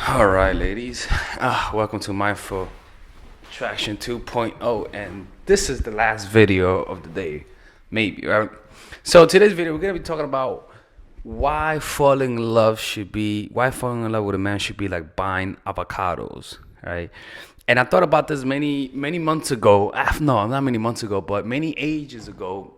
All right, ladies. Welcome to Mindful Traction 2.0, and this is the last video of the day, maybe, right? So today's video, we're gonna be talking about why falling in love with a man should be like buying avocados, right? And I thought about this many months ago. No, not many months ago, but many ages ago,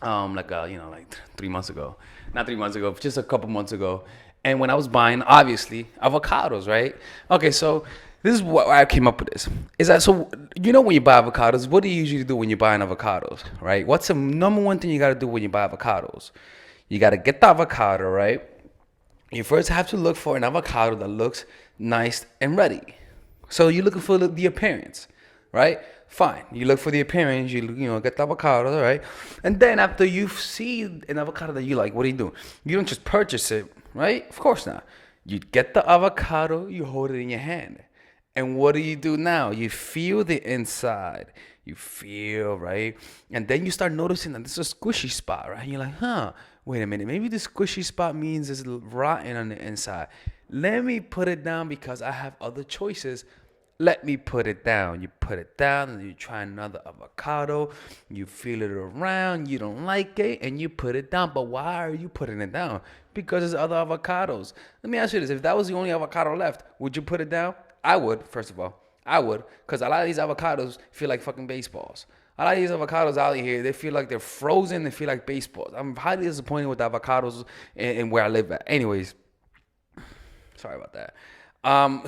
like 3 months ago, not 3 months ago, just a couple months ago. And when I was buying, obviously, avocados, right? Okay, so this is what I came up with. This is that so when you buy avocados, what do you usually do when you're buying avocados, right? What's the number one thing you got to do when you buy avocados? You got to get the avocado, right? You first have to look for an avocado that looks nice and ready. So you're looking for the appearance, right? Fine. You look for the appearance. You get the avocado, right? And then after you see an avocado that you like, what do? You don't just purchase it, right? Of course not. You get the avocado. You hold it in your hand. And what do you do now? You feel the inside. You feel, right? And then you start noticing that this is a squishy spot, right? And you're like, wait a minute. Maybe the squishy spot means it's rotten on the inside. Let me put it down because I have other choices. Let me put it down. You put it down and you try another avocado. You feel it around. You don't like it and you put it down. But why are you putting it down? Because there's other avocados. Let me ask you this. If that was the only avocado left, would you put it down? I would, first of all. I would. Because a lot of these avocados feel like fucking baseballs. A lot of these avocados out here, they feel like they're frozen. They feel like baseballs. I'm highly disappointed with the avocados and where I live at. Anyways, sorry about that.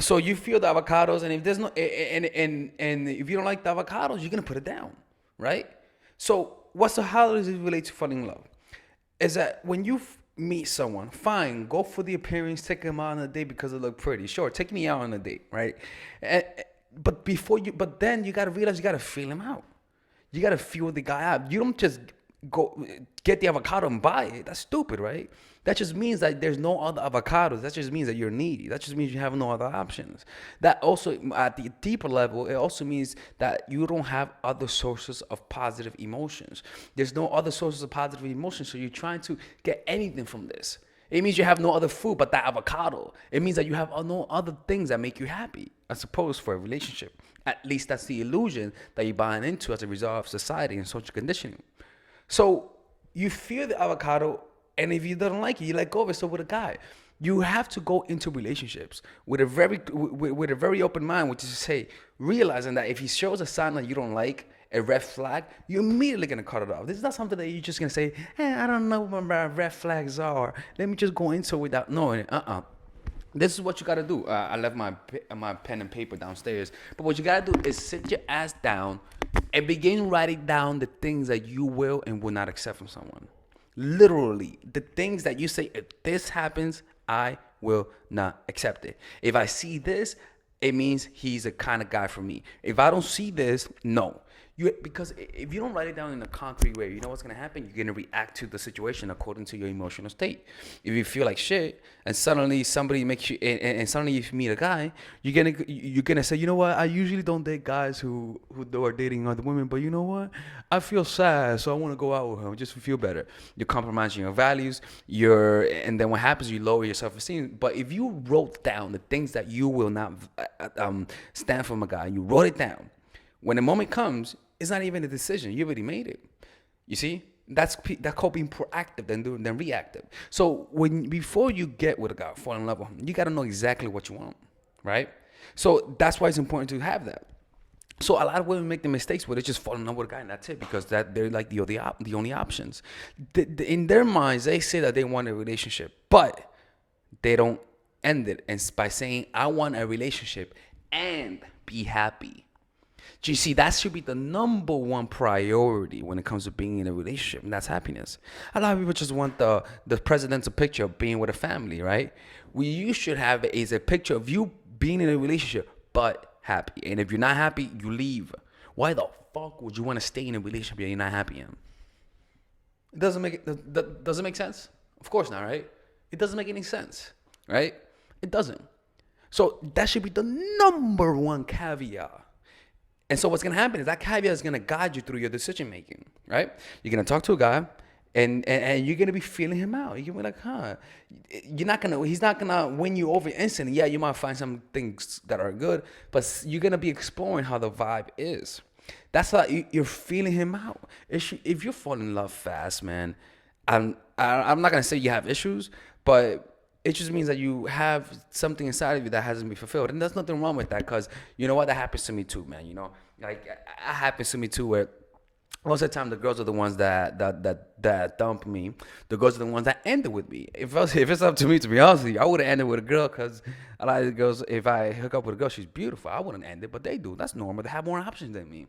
So you feel the avocados, and if there's no, and if you don't like the avocados, you're gonna put it down, right? So how does it relate to falling in love? Is that when you meet someone, fine, go for the appearance, take them out on a date because they look pretty. Sure, take me out on a date, right? And, but then you gotta realize you gotta feel him out. You gotta feel the guy out. You don't just go get the avocado and buy it. That's stupid, right? That just means that there's no other avocados. That just means that you're needy. That just means you have no other options. That also, at the deeper level, it also means that you don't have other sources of positive emotions. There's no other sources of positive emotions, so you're trying to get anything from this. It means you have no other food but that avocado. It means that you have no other things that make you happy, as opposed for a relationship. At least that's the illusion that you're buying into as a result of society and social conditioning. So you feel the avocado, and if you don't like it, you let go of it. So with a guy, you have to go into relationships with a very open mind, which is to say, realizing that if he shows a sign that you don't like, a red flag, you're immediately gonna cut it off. This is not something that you're just gonna say, hey, I don't know what my red flags are. Let me just go into it without knowing it. This is what you gotta do. I left my pen and paper downstairs. But what you gotta do is sit your ass down and begin writing down the things that you will and will not accept from someone. Literally, the things that you say, if this happens, I will not accept it. If I see this, it means he's the kind of guy for me. If I don't see this, no. Because if you don't write it down in a concrete way, you know what's gonna happen? You're gonna react to the situation according to your emotional state. If you feel like shit, and suddenly somebody makes you, and suddenly you meet a guy, you're gonna say, you know what? I usually don't date guys who are dating other women, but you know what? I feel sad, so I want to go out with him just to feel better. You're compromising your values. And then what happens? You lower your self-esteem. But if you wrote down the things that you will not stand from a guy, you wrote it down. When the moment comes, it's not even a decision. You already made it. You see? That's called being proactive than reactive. So before you get with a guy, fall in love with him, you got to know exactly what you want, right? So that's why it's important to have that. So a lot of women make the mistakes where they just fall in love with a guy and that's it, because that they're like the only options. In their minds, they say that they want a relationship, but they don't end it by saying, I want a relationship and be happy. Do you see, that should be the number one priority when it comes to being in a relationship, and that's happiness. A lot of people just want the presidential picture of being with a family, right? What you should have is a picture of you being in a relationship, but happy. And if you're not happy, you leave. Why the fuck would you want to stay in a relationship that you're not happy in? It doesn't make sense? Of course not, right? It doesn't make any sense, right? It doesn't. So that should be the number one caveat. And so what's going to happen is that caveat is going to guide you through your decision making, right? You're going to talk to a guy, And you're gonna be feeling him out. You're gonna be like, he's not gonna win you over instantly. Yeah, you might find some things that are good, but you're gonna be exploring how the vibe is. That's how you're feeling him out. If you fall in love fast, man, I'm not gonna say you have issues, but it just means that you have something inside of you that hasn't been fulfilled, and there's nothing wrong with that. Cause you know what, that happens to me too, man. Like it happens to me too, where most of the time the girls are the ones that dump me. The girls are the ones that ended with me. If it's up to me, to be honest with you, I would have ended with a girl, because a lot of the girls, if I hook up with a girl, she's beautiful, I wouldn't end it, but they do. That's normal. They have more options than me.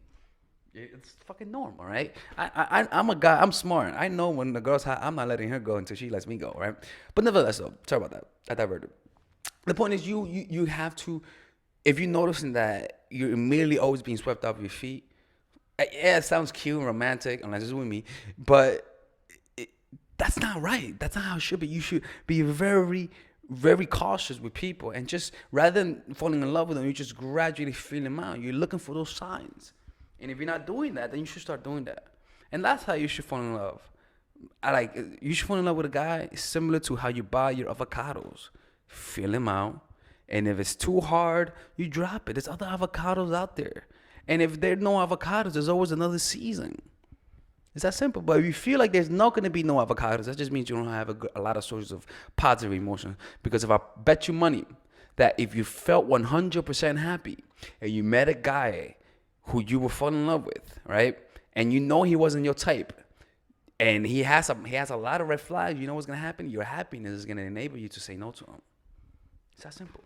It's fucking normal, right? I'm a guy. I'm smart. I know when the girl's hot, I'm not letting her go until she lets me go, right? But nevertheless, though, sorry about that. I diverted. The point is, you have to, if you're noticing that you're immediately always being swept off your feet. Yeah, it sounds cute and romantic, unless it's with me, but that's not right. That's not how it should be. You should be very, very cautious with people, and just rather than falling in love with them, you just gradually feel them out. You're looking for those signs, and if you're not doing that, then you should start doing that. And that's how you should fall in love. You should fall in love with a guy similar to how you buy your avocados. Feel him out, and if it's too hard, you drop it. There's other avocados out there. And if there are no avocados, there's always another season. It's that simple. But if you feel like there's not going to be no avocados, that just means you don't have a lot of sources of positive emotion. Because if I bet you money that if you felt 100% happy and you met a guy who you were falling in love with, right? And you know he wasn't your type, and he has a lot of red flags, you know what's going to happen? Your happiness is going to enable you to say no to him. It's that simple.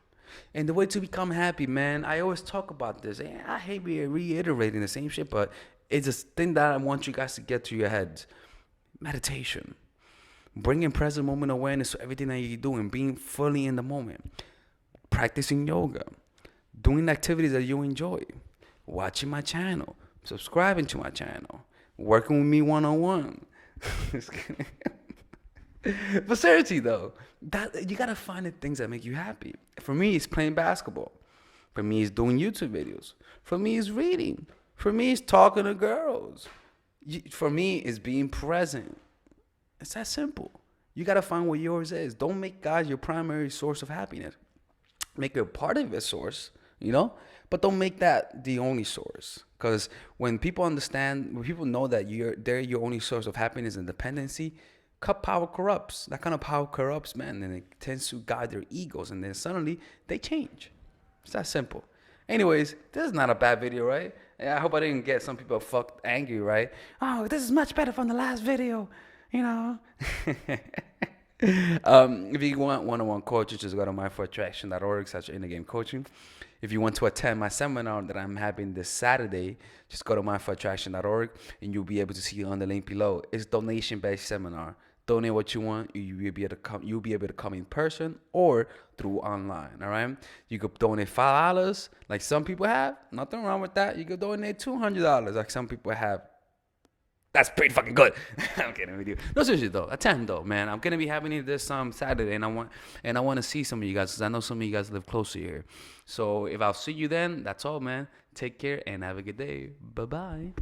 And the way to become happy, man, I always talk about this. And I hate reiterating the same shit, but it's a thing that I want you guys to get to your heads. Meditation. Bringing present moment awareness to everything that you're doing. Being fully in the moment. Practicing yoga. Doing activities that you enjoy. Watching my channel. Subscribing to my channel. Working with me one-on-one. Just kidding. But seriously though, that you gotta find the things that make you happy. For me, it's playing basketball. For me, it's doing YouTube videos. For me, it's reading. For me, it's talking to girls. For me, it's being present. It's that simple. You gotta find what yours is. Don't make God your primary source of happiness. Make it a part of your source, but don't make that the only source. Because when people know that they're your only source of happiness and dependency, power corrupts. That kind of power corrupts, man, and it tends to guide their egos, and then suddenly they change. It's that simple. Anyways, this is not a bad video, right? I hope I didn't get some people fucked angry, right? Oh, this is much better from the last video, If you want one-on-one coaching, just go to myforattraction.org/in-the-game coaching. If you want to attend my seminar that I'm having this Saturday, just go to myforattraction.org and you'll be able to see on the link below. It's donation-based seminar. Donate what you want. You'll be able to come in person or through online. All right. You could donate $5, like some people have. Nothing wrong with that. You could donate $200, like some people have. That's pretty fucking good. I'm kidding with you. No, seriously though, attend though, man. I'm gonna be having it this Saturday, and I want to see some of you guys, because I know some of you guys live close to here. So if I'll see you then, that's all, man. Take care and have a good day. Bye bye.